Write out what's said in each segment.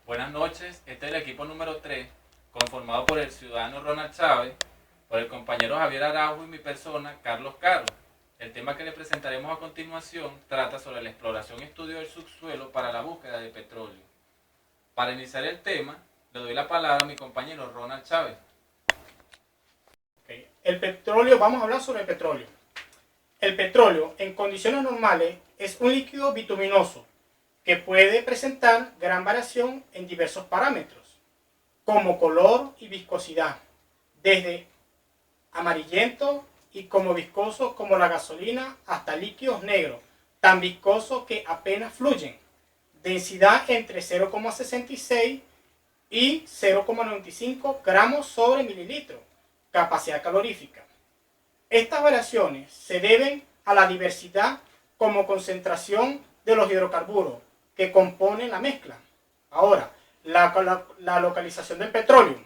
Buenas noches, este es el equipo número 3, conformado por el ciudadano Ronald Chávez, por el compañero Javier Araujo y mi persona, Carlos Caro. El tema que le presentaremos a continuación trata sobre la exploración y estudio del subsuelo para la búsqueda de petróleo. Para iniciar el tema, le doy la palabra a mi compañero Ronald Chávez. Okay. El petróleo, vamos a hablar sobre el petróleo. El petróleo, en condiciones normales, es un líquido bituminoso que puede presentar gran variación en diversos parámetros, como color y viscosidad, desde amarillento y como viscoso como la gasolina hasta líquidos negros, tan viscosos que apenas fluyen, densidad entre 0,66 y 0,95 gramos sobre mililitro, capacidad calorífica. Estas variaciones se deben a la diversidad como concentración de los hidrocarburos que componen la mezcla. Ahora, la localización del petróleo.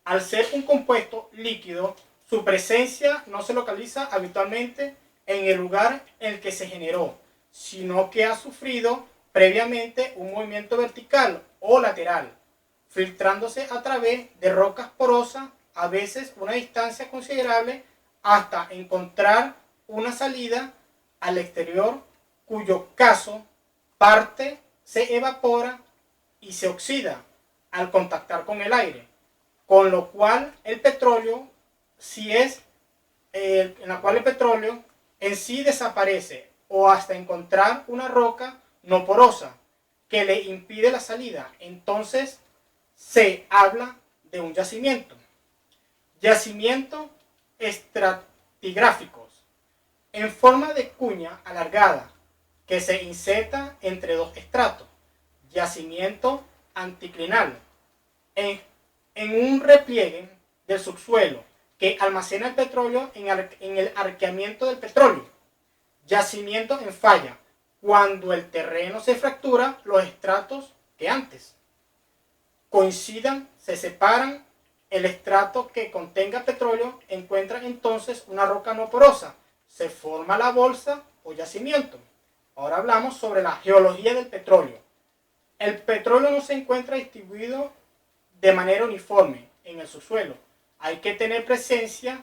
Al ser un compuesto líquido, su presencia no se localiza habitualmente en el lugar en el que se generó, sino que ha sufrido previamente un movimiento vertical o lateral, filtrándose a través de rocas porosas, a veces una distancia considerable, hasta encontrar una salida al exterior, cuyo caso parte se evapora y se oxida al contactar con el aire, con lo cual el petróleo, en la cual el petróleo en sí desaparece, o hasta encontrar una roca no porosa que le impide la salida. Entonces se habla de un yacimiento. Yacimientos estratigráficos en forma de cuña alargada que se inserta entre dos estratos. Yacimiento anticlinal en un repliegue del subsuelo que almacena el petróleo en el arqueamiento del petróleo. Yacimiento en falla, cuando el terreno se fractura los estratos que antes coincidan, se separan. El estrato que contenga petróleo encuentra entonces una roca no porosa, se forma la bolsa o yacimiento. Ahora hablamos sobre la geología del petróleo. El petróleo no se encuentra distribuido de manera uniforme en el subsuelo. Hay que tener presencia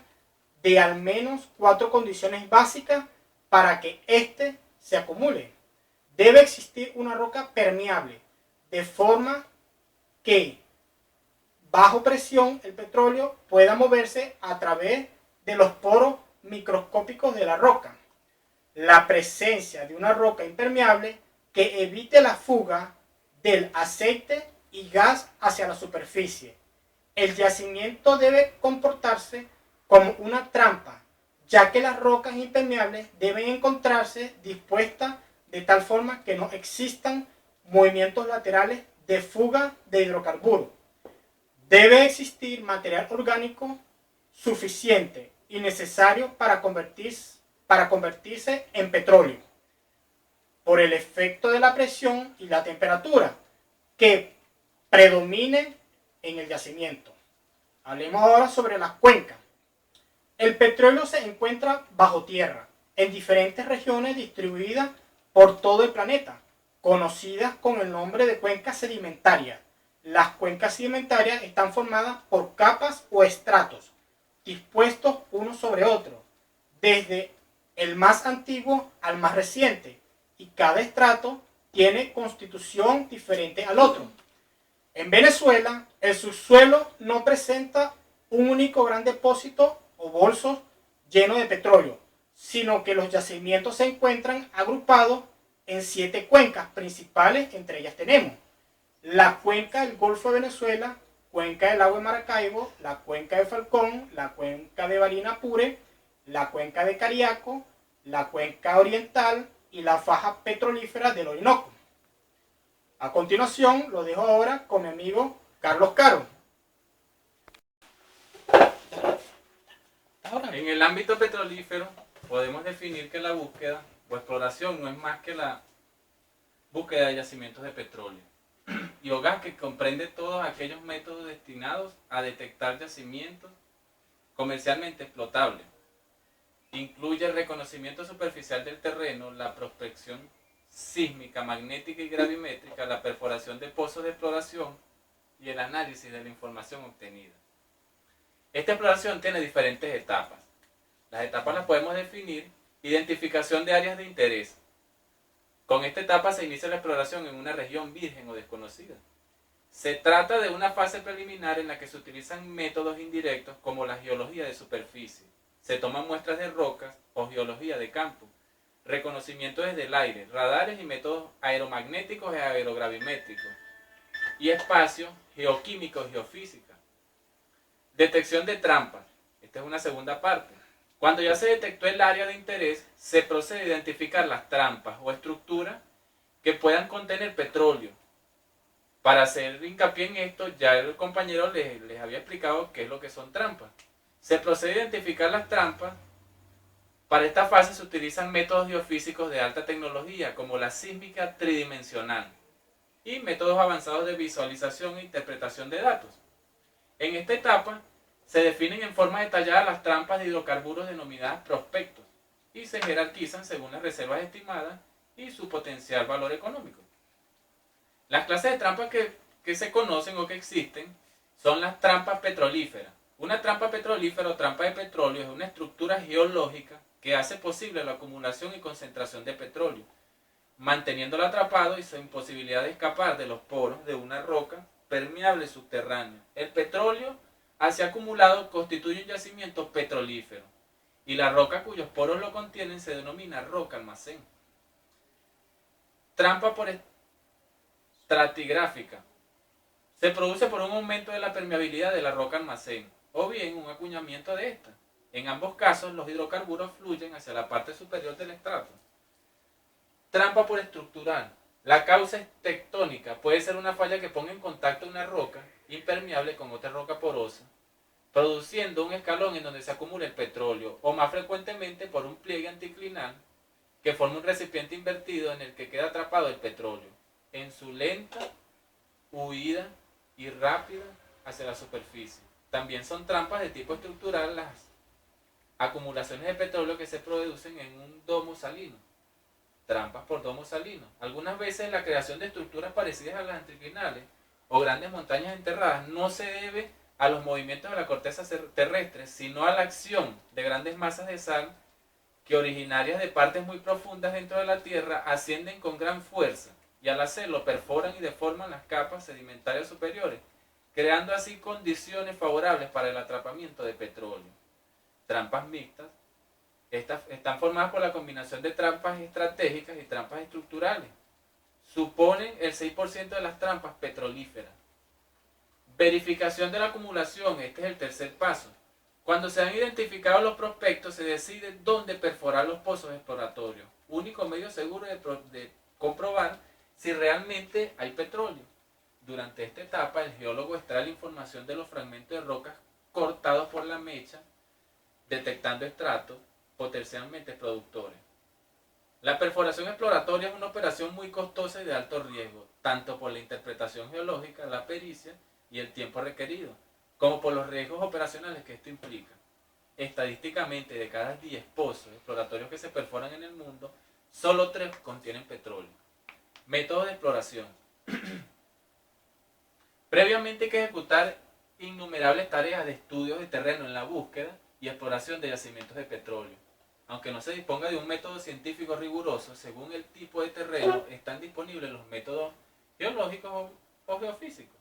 de al menos 4 condiciones básicas para que éste se acumule. Debe existir una roca permeable, de forma que bajo presión el petróleo pueda moverse a través de los poros microscópicos de la roca. La presencia de una roca impermeable que evite la fuga del aceite y gas hacia la superficie. El yacimiento debe comportarse como una trampa, ya que las rocas impermeables deben encontrarse dispuestas de tal forma que no existan movimientos laterales de fuga de hidrocarburos. Debe existir material orgánico suficiente y necesario para convertirse en petróleo, por el efecto de la presión y la temperatura que predomine en el yacimiento. Hablemos ahora sobre las cuencas. El petróleo se encuentra bajo tierra, en diferentes regiones distribuidas por todo el planeta, conocidas con el nombre de cuencas sedimentarias. Las cuencas sedimentarias están formadas por capas o estratos, dispuestos uno sobre otro, desde el más antiguo al más reciente, y cada estrato tiene constitución diferente al otro. En Venezuela, el subsuelo no presenta un único gran depósito o bolsos llenos de petróleo, sino que los yacimientos se encuentran agrupados en 7 cuencas principales. Entre ellas tenemos la cuenca del Golfo de Venezuela, cuenca del lago de Maracaibo, la cuenca de Falcón, la cuenca de Barinas Apure, la cuenca de Cariaco, la cuenca oriental y la faja petrolífera del Orinoco. A continuación, lo dejo ahora con mi amigo Carlos Caro. En el ámbito petrolífero, podemos definir que la búsqueda o exploración no es más que la búsqueda de yacimientos de petróleo y o gas, que comprende todos aquellos métodos destinados a detectar yacimientos comercialmente explotables. Incluye el reconocimiento superficial del terreno, la prospección sísmica, magnética y gravimétrica, la perforación de pozos de exploración y el análisis de la información obtenida. Esta exploración tiene diferentes etapas. Las etapas las podemos definir: identificación de áreas de interés. Con esta etapa se inicia la exploración en una región virgen o desconocida. Se trata de una fase preliminar en la que se utilizan métodos indirectos como la geología de superficie. Se toman muestras de rocas o geología de campo, reconocimiento desde el aire, radares y métodos aeromagnéticos y aerogravimétricos, y espacio, geoquímico y geofísica. Detección de trampas. Esta es una segunda parte. Cuando ya se detectó el área de interés, se procede a identificar las trampas o estructuras que puedan contener petróleo. Para hacer hincapié en esto, ya el compañero les había explicado qué es lo que son trampas. Se procede a identificar las trampas. Para esta fase se utilizan métodos geofísicos de alta tecnología, como la sísmica tridimensional, y métodos avanzados de visualización e interpretación de datos. En esta etapa se definen en forma detallada las trampas de hidrocarburos denominadas prospectos y se jerarquizan según las reservas estimadas y su potencial valor económico. Las clases de trampas que se conocen o que existen son las trampas petrolíferas. Una trampa petrolífera o trampa de petróleo es una estructura geológica que hace posible la acumulación y concentración de petróleo, manteniéndolo atrapado y sin posibilidad de escapar de los poros de una roca permeable subterránea. El petróleo así acumulado constituye un yacimiento petrolífero y la roca cuyos poros lo contienen se denomina roca almacén. Trampa por estratigráfica. Se produce por un aumento de la permeabilidad de la roca almacén o bien un acuñamiento de esta. En ambos casos los hidrocarburos fluyen hacia la parte superior del estrato. Trampa por estructural. La causa es tectónica. Puede ser una falla que ponga en contacto una roca impermeable con otra roca porosa, produciendo un escalón en donde se acumula el petróleo, o más frecuentemente por un pliegue anticlinal que forma un recipiente invertido en el que queda atrapado el petróleo, en su lenta huida y rápida hacia la superficie. También son trampas de tipo estructural las acumulaciones de petróleo que se producen en un domo salino. Trampas por domo salino. Algunas veces la creación de estructuras parecidas a las anticlinales o grandes montañas enterradas no se debe a los movimientos de la corteza terrestre, sino a la acción de grandes masas de sal que, originarias de partes muy profundas dentro de la tierra, ascienden con gran fuerza y al hacerlo perforan y deforman las capas sedimentarias superiores, creando así condiciones favorables para el atrapamiento de petróleo. Trampas mixtas. Estas están formadas por la combinación de trampas estratégicas y trampas estructurales. Suponen el 6% de las trampas petrolíferas. Verificación de la acumulación. Este es el tercer paso. Cuando se han identificado los prospectos, se decide dónde perforar los pozos exploratorios. Único medio seguro de comprobar si realmente hay petróleo. Durante esta etapa, el geólogo extrae la información de los fragmentos de rocas cortados por la mecha, detectando estratos potencialmente productores. La perforación exploratoria es una operación muy costosa y de alto riesgo, tanto por la interpretación geológica, la pericia y el tiempo requerido, como por los riesgos operacionales que esto implica. Estadísticamente, de cada 10 pozos exploratorios que se perforan en el mundo, solo 3 contienen petróleo. Métodos de exploración. Previamente hay que ejecutar innumerables tareas de estudios de terreno en la búsqueda y exploración de yacimientos de petróleo. Aunque no se disponga de un método científico riguroso, según el tipo de terreno, están disponibles los métodos geológicos o geofísicos.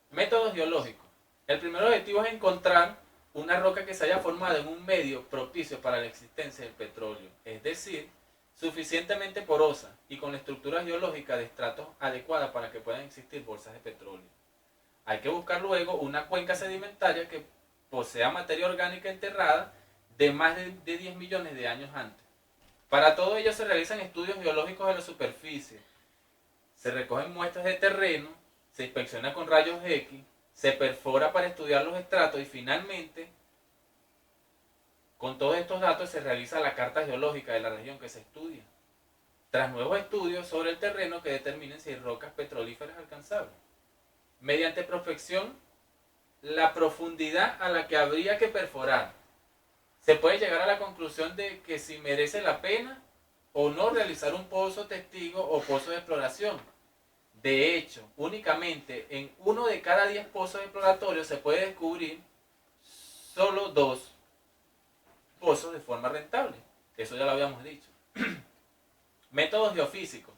Métodos geológicos. El primer objetivo es encontrar una roca que se haya formado en un medio propicio para la existencia del petróleo, es decir, suficientemente porosa y con la estructura geológica de estratos adecuada para que puedan existir bolsas de petróleo. Hay que buscar luego una cuenca sedimentaria que posea materia orgánica enterrada de más de 10 millones de años antes. Para todo ello se realizan estudios geológicos de la superficie, se recogen muestras de terreno, se inspecciona con rayos X, se perfora para estudiar los estratos y finalmente, con todos estos datos se realiza la carta geológica de la región que se estudia, tras nuevos estudios sobre el terreno que determinen si hay rocas petrolíferas alcanzables. Mediante prospección, la profundidad a la que habría que perforar. Se puede llegar a la conclusión de que si merece la pena o no realizar un pozo testigo o pozo de exploración. De hecho, únicamente en 1 de cada 10 pozos exploratorios se puede descubrir solo 2 pozos de forma rentable. Eso ya lo habíamos dicho. Métodos geofísicos.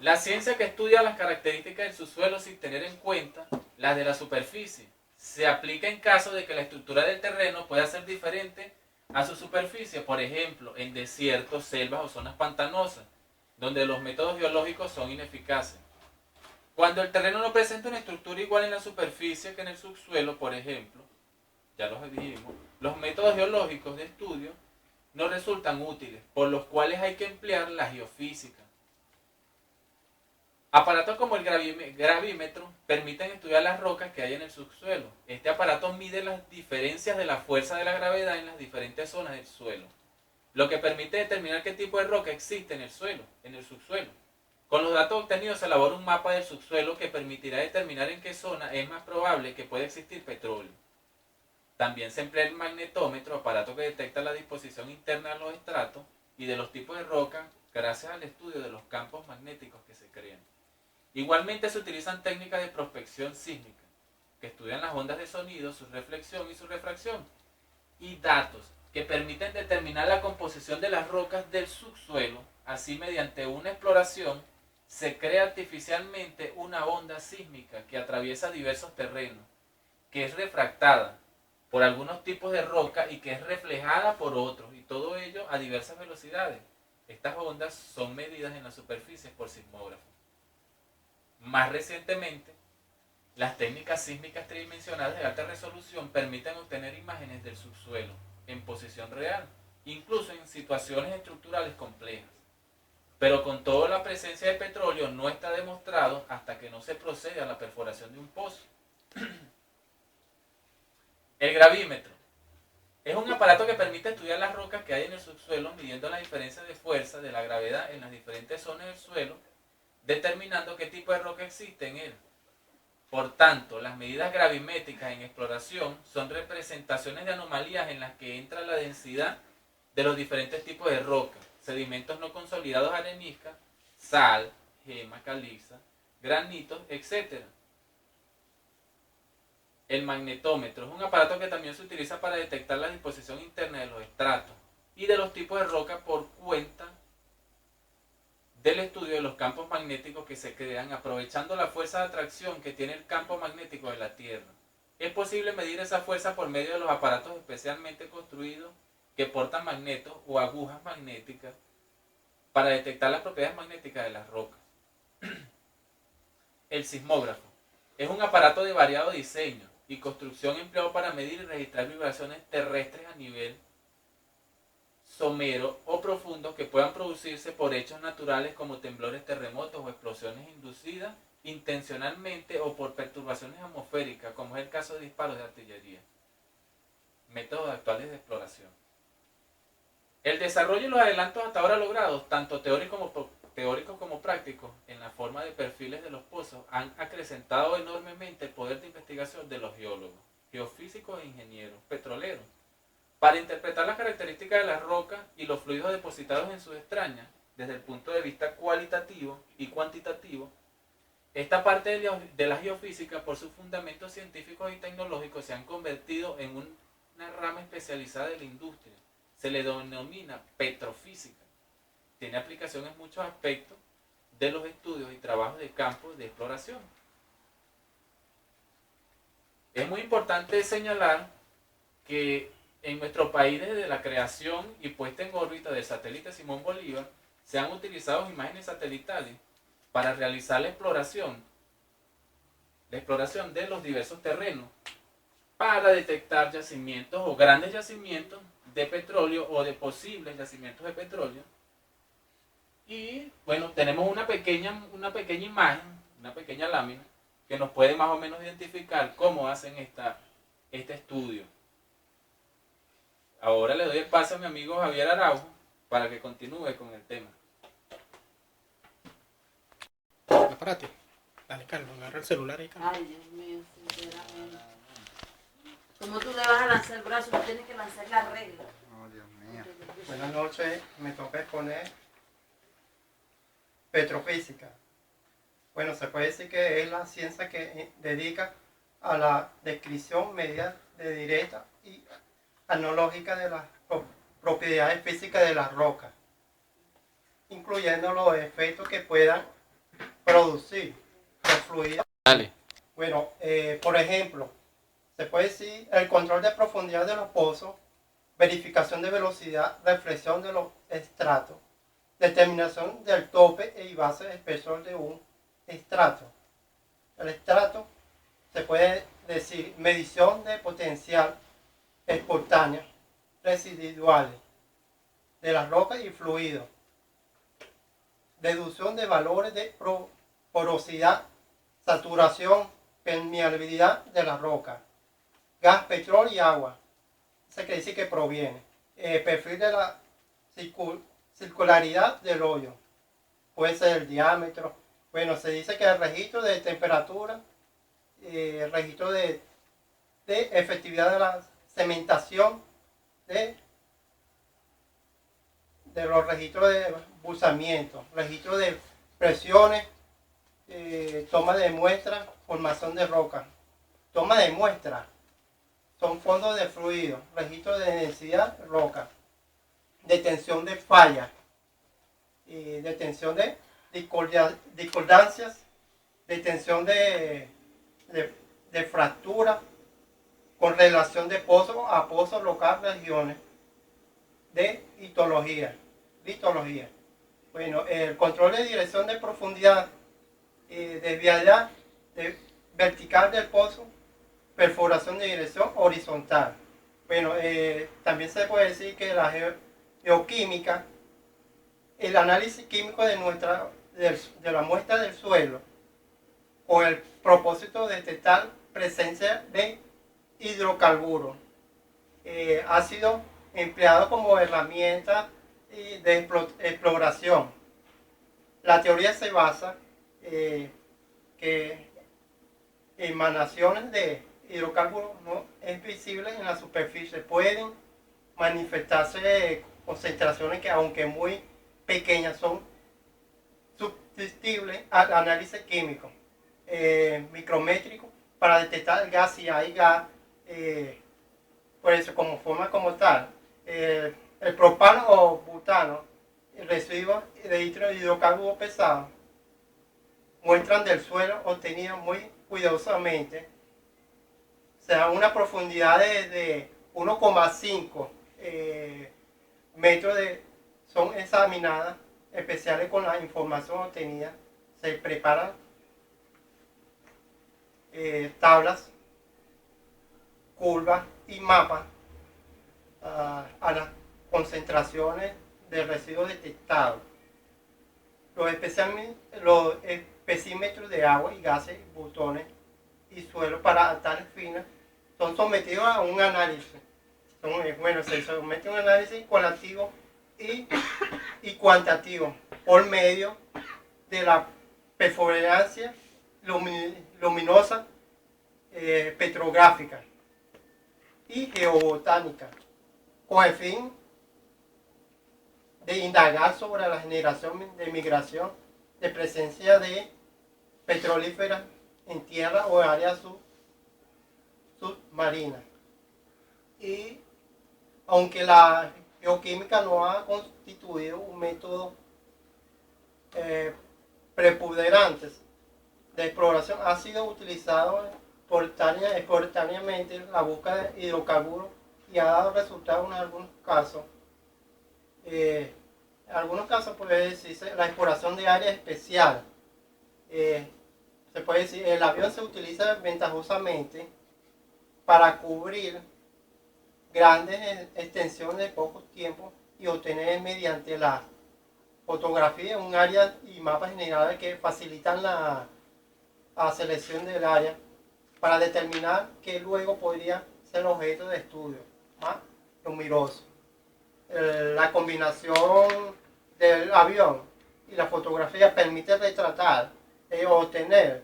La ciencia que estudia las características del subsuelo sin tener en cuenta las de la superficie se aplica en caso de que la estructura del terreno pueda ser diferente a su superficie, por ejemplo, en desiertos, selvas o zonas pantanosas, donde los métodos geológicos son ineficaces. Cuando el terreno no presenta una estructura igual en la superficie que en el subsuelo, por ejemplo, ya lo dijimos, los métodos geológicos de estudio no resultan útiles, por los cuales hay que emplear la geofísica. Aparatos como el gravímetro permiten estudiar las rocas que hay en el subsuelo. Este aparato mide las diferencias de la fuerza de la gravedad en las diferentes zonas del suelo, lo que permite determinar qué tipo de roca existe en el suelo, en el subsuelo. Con los datos obtenidos se elabora un mapa del subsuelo que permitirá determinar en qué zona es más probable que pueda existir petróleo. También se emplea el magnetómetro, aparato que detecta la disposición interna de los estratos y de los tipos de roca gracias al estudio de los campos magnéticos que se crean. Igualmente se utilizan técnicas de prospección sísmica, que estudian las ondas de sonido, su reflexión y su refracción, y datos que permiten determinar la composición de las rocas del subsuelo. Así, mediante una exploración, se crea artificialmente una onda sísmica que atraviesa diversos terrenos, que es refractada por algunos tipos de roca y que es reflejada por otros, y todo ello a diversas velocidades. Estas ondas son medidas en la superficie por sismógrafos. Más recientemente, las técnicas sísmicas tridimensionales de alta resolución permiten obtener imágenes del subsuelo en posición real, incluso en situaciones estructurales complejas. Pero con toda la presencia de petróleo no está demostrado hasta que no se procede a la perforación de un pozo. El gravímetro es un aparato que permite estudiar las rocas que hay en el subsuelo midiendo la diferencia de fuerza de la gravedad en las diferentes zonas del suelo, determinando qué tipo de roca existe en él. Por tanto, las medidas gravimétricas en exploración son representaciones de anomalías en las que entra la densidad de los diferentes tipos de roca, sedimentos no consolidados areniscas, sal, gema, caliza, granitos, etc. El magnetómetro es un aparato que también se utiliza para detectar la disposición interna de los estratos y de los tipos de roca por cuenta del estudio de los campos magnéticos que se crean aprovechando la fuerza de atracción que tiene el campo magnético de la Tierra. Es posible medir esa fuerza por medio de los aparatos especialmente construidos que portan magnetos o agujas magnéticas para detectar las propiedades magnéticas de las rocas. El sismógrafo es un aparato de variado diseño y construcción empleado para medir y registrar vibraciones terrestres a nivel somero o profundos que puedan producirse por hechos naturales como temblores, terremotos o explosiones inducidas intencionalmente o por perturbaciones atmosféricas, como es el caso de disparos de artillería. Métodos actuales de exploración. El desarrollo y los adelantos hasta ahora logrados, tanto teóricos como prácticos, en la forma de perfiles de los pozos, han acrecentado enormemente el poder de investigación de los geólogos, geofísicos e ingenieros petroleros, para interpretar las características de las rocas y los fluidos depositados en sus extrañas desde el punto de vista cualitativo y cuantitativo. Esta parte de la geofísica, por sus fundamentos científicos y tecnológicos, se han convertido en una rama especializada de la industria. Se le denomina petrofísica. Tiene aplicación en muchos aspectos de los estudios y trabajos de campo de exploración. Es muy importante señalar que en nuestro país, desde la creación y puesta en órbita del satélite Simón Bolívar, se han utilizado imágenes satelitales para realizar la exploración de los diversos terrenos, para detectar yacimientos o grandes yacimientos de petróleo o de posibles yacimientos de petróleo. Y bueno, tenemos una pequeña imagen, una pequeña lámina, que nos puede más o menos identificar cómo hacen este estudio. Ahora le doy el paso a mi amigo Javier Araujo para que continúe con el tema. Párate. Dale, Carlos, agarra el celular ahí, Carlos. Ay, Dios mío, sinceramente. Como tú le vas a lanzar el brazo, tú tienes que lanzar la regla. No, Dios mío. Buenas noches, me toca exponer petrofísica. Bueno, se puede decir que es la ciencia que dedica a la descripción media de directa y analógica de las propiedades físicas de las rocas, incluyendo los efectos que puedan producir los fluidos. Dale. Bueno, por ejemplo, se puede decir el control de profundidad de los pozos, verificación de velocidad, reflexión de los estratos, determinación del tope y base de espesor de un estrato. El estrato se puede decir medición de potencial espontánea residuales de las rocas y fluidos, deducción de valores de porosidad, saturación, permeabilidad de la roca, gas, petróleo y agua. Eso quiere decir que proviene. Perfil de la circularidad del hoyo. Puede ser el diámetro. Bueno, se dice que el registro de temperatura, el registro de efectividad de la cementación, de los registros de buzamiento, registro de presiones, toma de muestra, formación de roca. Toma de muestra son fondos de fluido, registro de densidad, roca, detención de fallas, detención de discordancias, detención de fractura, con relación de pozo a pozo local, regiones, de litología. Bueno, el control de dirección de profundidad, desvialidad vertical del pozo, perforación de dirección horizontal. Bueno, también se puede decir que la geoquímica, el análisis químico de la muestra del suelo, con el propósito de detectar presencia de hidrocarburos, ha sido empleado como herramienta de exploración. La teoría se basa que emanaciones de hidrocarburos no es visible en la superficie. Pueden manifestarse concentraciones que, aunque muy pequeñas, son susceptibles al análisis químico micrométrico para detectar el gas, si hay gas, por eso como forma como tal. El propano o butano, el residuo de hidrocarburos pesados, muestran del suelo obtenido muy cuidadosamente, o sea, una profundidad de 1,5 metros son examinadas, especiales con la información obtenida. Se preparan tablas, curvas y mapas a las concentraciones de residuos detectados. Los especímetros de agua y gases, botones y suelo para tales fines son sometidos a un análisis. Se somete a un análisis cualitativo y cuantitativo por medio de la perfluorescencia luminosa, petrográfica y geobotánica, con el fin de indagar sobre la generación de migración de presencia de petrolíferas en tierra o áreas submarinas. Y aunque la geoquímica no ha constituido un método preponderante de exploración, ha sido utilizado espontáneamente la búsqueda de hidrocarburos y ha dado resultados en algunos casos. En algunos casos puede decirse la exploración de áreas especiales. Se puede decir, el avión se utiliza ventajosamente para cubrir grandes extensiones de pocos tiempos y obtener mediante la fotografía un área y mapas generales que facilitan la selección del área para determinar que luego podría ser objeto de estudio más numeroso. La combinación del avión y la fotografía permite retratar obtener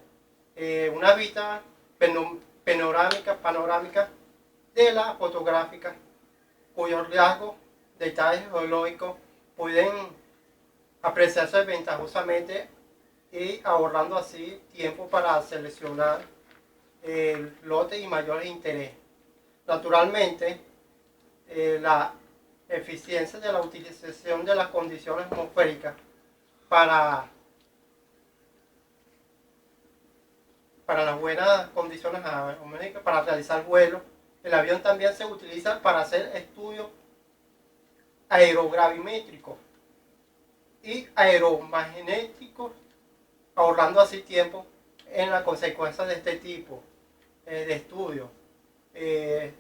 una vista panorámica de la fotográfica, cuyos rasgos detalles geológicos pueden apreciarse ventajosamente y ahorrando así tiempo para seleccionar el lote y mayor interés. Naturalmente, la eficiencia de la utilización de las condiciones atmosféricas para las buenas condiciones atmosféricas para realizar vuelos. El avión también se utiliza para hacer estudios aerogravimétricos y aeromagnéticos, ahorrando así tiempo en las consecuencias de este tipo de estudios.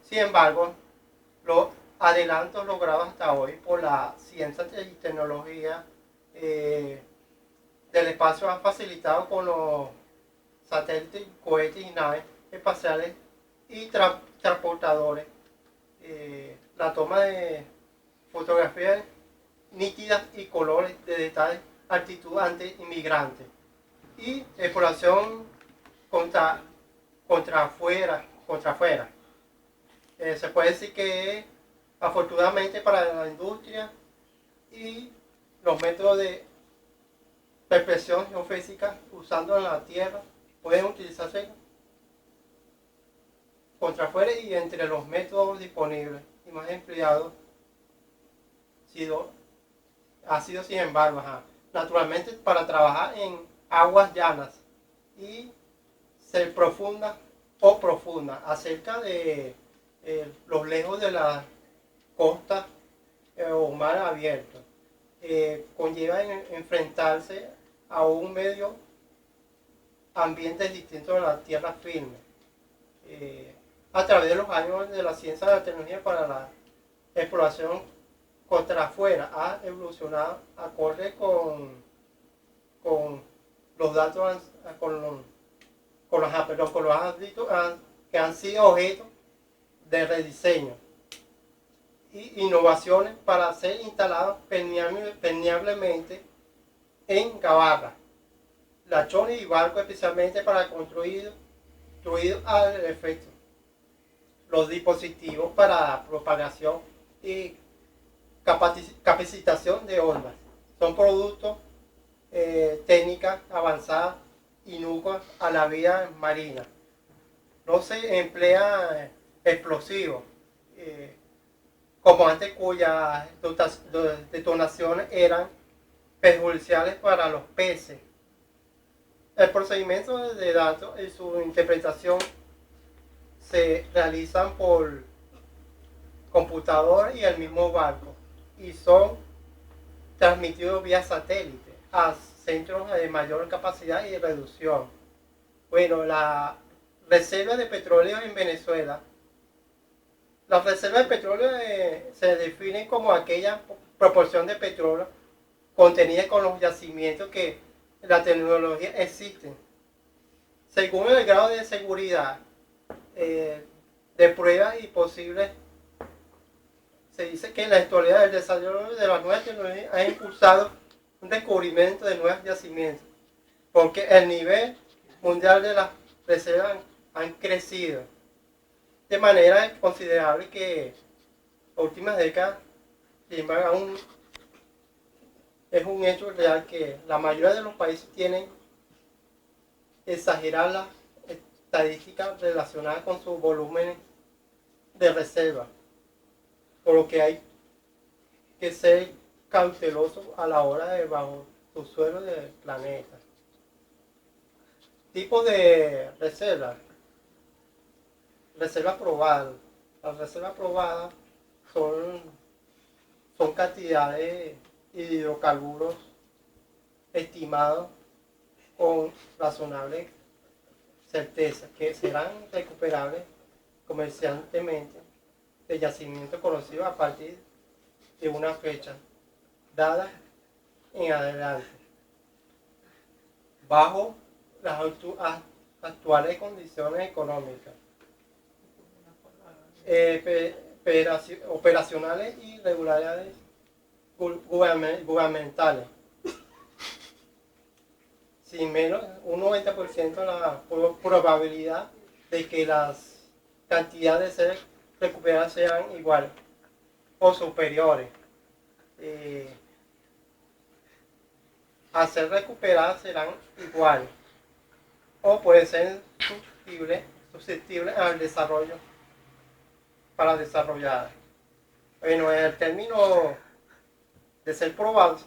Sin embargo, los adelantos logrados hasta hoy por la ciencia y tecnología del espacio han facilitado con los satélites, cohetes y naves espaciales y transportadores la toma de fotografías nítidas y colores de detalle, altitud ante inmigrantes y exploración contra afuera. Se puede decir que afortunadamente para la industria y los métodos de percepción geofísica usando en la Tierra pueden utilizarse contra afuera y entre los métodos disponibles y más empleados ha sido sin embargo, naturalmente para trabajar en aguas llanas y ser profunda acerca de los lejos de la costa o mar abierto. Conlleva enfrentarse a un medio ambiente distinto de la tierra firme. A través de los años de la ciencia de la tecnología para la exploración contra afuera ha evolucionado acorde con los datos con los ámbitos que han sido objeto de rediseño y innovaciones para ser instalados permeablemente en gabarras, lachones y barcos especialmente para construidos al efecto. Los dispositivos para propagación y capacitación de ondas son productos técnicas avanzadas inocuas a la vida marina. No se emplea explosivos como antes, cuyas detonaciones eran perjudiciales para los peces. El procedimiento de datos y su interpretación se realizan por computador y el mismo barco y son transmitidos vía satélite a centros de mayor capacidad y reducción. Bueno, la reserva de petróleo en Venezuela. Las reservas de petróleo se definen como aquella proporción de petróleo contenida con los yacimientos que la tecnología existen. Según el grado de seguridad de pruebas y posibles, se dice que la actualidad del desarrollo de las nuevas tecnologías ha impulsado un descubrimiento de nuevos yacimientos, porque el nivel mundial de las reservas han crecido de manera considerable que en las últimas décadas es un hecho real que la mayoría de los países tienen exageradas estadísticas relacionadas con sus volúmenes de reserva, por lo que hay que ser cauteloso a la hora de bajo el suelo del planeta. Tipo de reserva. Reserva probada. Las reservas probadas son cantidades de hidrocarburos estimados con razonable certeza que serán recuperables comercialmente de yacimientos conocidos a partir de una fecha dada en adelante, bajo las actuales condiciones económicas, operacionales y regularidades gubernamentales. Sin menos un 90% la probabilidad de que las cantidades de ser recuperadas sean iguales o superiores. a ser recuperadas serán iguales o pueden ser susceptibles al desarrollo para desarrollar. Bueno, el término de ser probado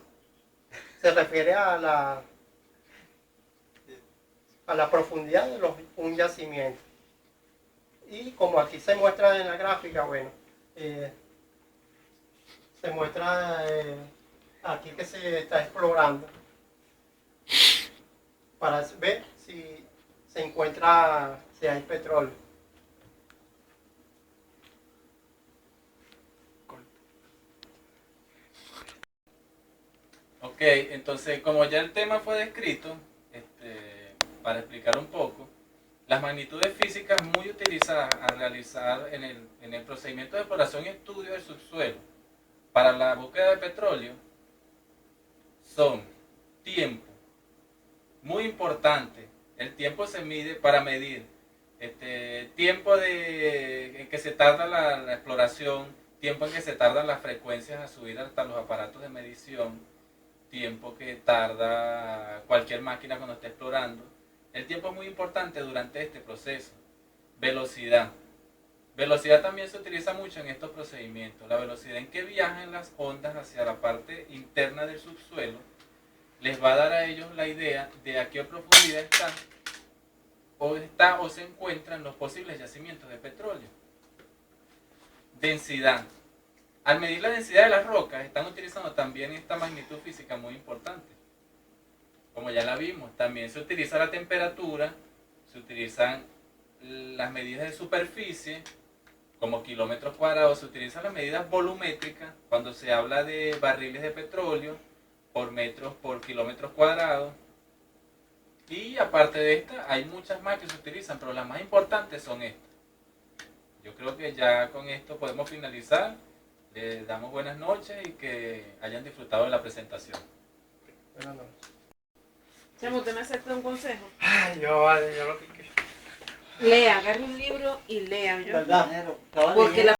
se refiere a la profundidad de un yacimiento. Y como aquí se muestra en la gráfica, bueno, se muestra aquí que se está explorando para ver si se encuentra, si hay petróleo. Ok, entonces como ya el tema fue descrito, para explicar un poco, las magnitudes físicas muy utilizadas al realizar en el procedimiento de exploración y estudio del subsuelo para la búsqueda de petróleo son tiempo, muy importante. El tiempo se mide para medir tiempo en que se tarda la exploración, tiempo en que se tardan las frecuencias a subir hasta los aparatos de medición, tiempo que tarda cualquier máquina cuando esté explorando. El tiempo es muy importante durante este proceso. Velocidad. Velocidad también se utiliza mucho en estos procedimientos. La velocidad en que viajan las ondas hacia la parte interna del subsuelo les va a dar a ellos la idea de a qué profundidad está o se encuentran los posibles yacimientos de petróleo. Densidad. Al medir la densidad de las rocas, están utilizando también esta magnitud física muy importante. Como ya la vimos, también se utiliza la temperatura, se utilizan las medidas de superficie, como kilómetros cuadrados, se utilizan las medidas volumétricas, cuando se habla de barriles de petróleo, por metros por kilómetros cuadrados. Y aparte de esta, hay muchas más que se utilizan, pero las más importantes son estas. Yo creo que ya con esto podemos finalizar. Les damos buenas noches y que hayan disfrutado de la presentación. Buenas noches. Chamo, ¿usted me acepta un consejo? Ay, yo lo que... Lea, agarre un libro y lea, ¿yo? ¿Verdad? Porque la